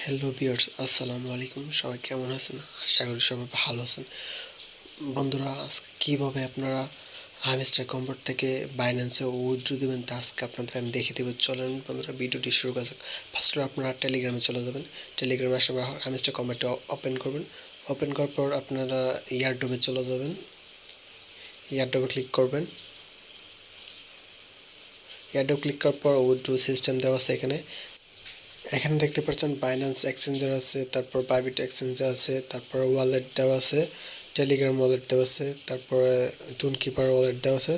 Hello viewers, আসসালামু আলাইকুম। সবাই কেমন আছেন? আশা করি সবাই ভালো আছেন। বন্ধুরা, আজকে কীভাবে আপনারা হামস্টার কম্পোর্ট থেকে বাইন্যান্সে উইথড্র দেবেন তা আজকে আপনাদের আমি দেখিয়ে দেবো। চলেন বন্ধুরা, ভিডিওটি শুরু করা যাক। ফার্স্টে আপনারা টেলিগ্রামে চলে যাবেন। টেলিগ্রামে আসলে হামস্টার কম্পোর্টটা ওপেন করবেন। ওপেন করার পর আপনারা ইয়ারড্রপে চলে যাবেন। ইয়ারড্রপে ক্লিক করবেন। ইয়ারড্রপ ক্লিক করার পর উইথড্র সিস্টেম দেওয়া আছে এখানে। এখানে দেখতে পাচ্ছেন বাইন্যান্স এক্সচেঞ্জার আছে, তারপর বাইবিট এক্সচেঞ্জার আছে, তারপর ওয়ালেট দেওয়া আছে, টেলিগ্রাম ওয়ালেট দেওয়া আছে, তারপরে টুনকিপার ওয়ালেট দেওয়া আছে।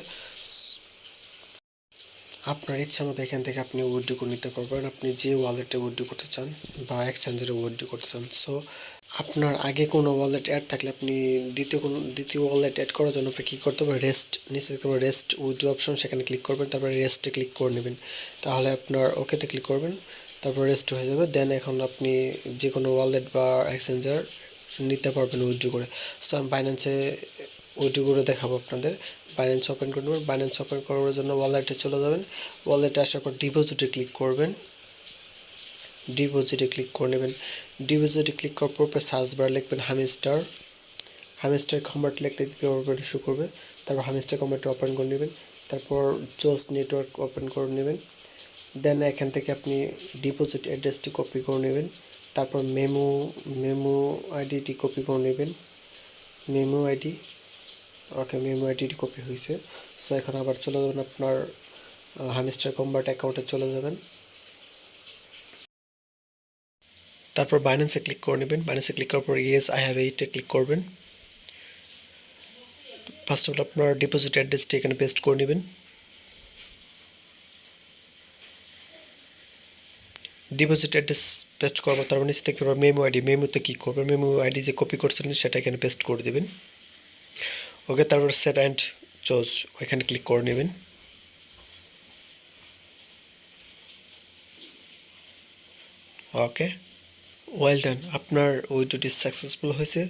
আপনার ইচ্ছা মতো এখান থেকে আপনি উইথড্র করে নিতে পারবেন, আপনি যে ওয়ালেটে উইথড্র করতে চান বা এক্সচেঞ্জারে উইথড্র করতে চান। সো আপনার আগে কোনো ওয়ালেট অ্যাড থাকলে আপনি দ্বিতীয় ওয়ালেট অ্যাড করার জন্য আপনি কী করতে হবে, নিচে দেখতে পাবেন রেস্ট উইথড্র অপশন, সেখানে ক্লিক করবেন, তারপরে রেস্টে ক্লিক করে নেবেন। তাহলে আপনার ওকেতে ক্লিক করবেন, তারপর রেস্ট হয়ে যাবে। দেন এখন আপনি যে কোনো ওয়ালেট বা এক্সচেঞ্জার নিতে পারবেন উইথড্র করে। সো আমি বাইন্যান্সে উইথড্র করে দেখাবো আপনাদের। বাইন্যান্স ওপেন করে নেবেন। বাইন্যান্স ওপেন করার জন্য ওয়ালেটে চলে যাবেন। ওয়ালেটে আসার পর ডিপোজিটে ক্লিক করবেন। ডিপোজিটে ক্লিক করে নেবেন। ডিপোজিটে ক্লিক করার পর সার্চ বার লিখবেন হামস্টার। হামস্টার কম্পোর্ট লিখলে শো করবে। তারপর হামস্টার কম্পোর্ট ওপেন করে নেবেন। তারপর জোস নেটওয়ার্ক ওপেন করে নেবেন। দেন এখান থেকে আপনি ডিপোজিট অ্যাড্রেসটি কপি করে নেবেন। তারপর মেমো আইডিটি কপি করে নেবেন। মেমো আইডি, ওকে, মেমো আইডিটি কপি হয়েছে। সো এখন আবার চলে যাবেন আপনার হামস্টার কম্পোর্ট অ্যাকাউন্টে চলে যাবেন। তারপর বাইন্যান্সে ক্লিক করে নেবেন। বাইন্যান্সে ক্লিক করার পর ইয়েস আই হ্যাভ এইটে ক্লিক করবেন। ফার্স্ট অফ অল আপনার ডিপোজিট অ্যাড্রেসটি এখানে পেস্ট করে নেবেন। ডিপোজিট অ্যাড্রেস পেস্ট করবো, তারপর নিচে দেখতে পাবেন মেমো আইডি। মেমোতে কী করবেন, মেমো আইডি যে কপি করছিলেন সেটা এখানে পেস্ট করে দেবেন। ওকে, তারপর সেভ অ্যান্ড চুজ ওইখানে ক্লিক করে নেবেন। ওকে, ওয়েল ডান, আপনার উইথড্রটি সাকসেসফুল হয়েছে।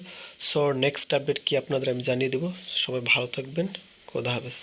সো নেক্সট আপডেট কি আপনাদের আমি জানিয়ে দেবো। সবাই ভালো থাকবেন। খোদা হাফেজ।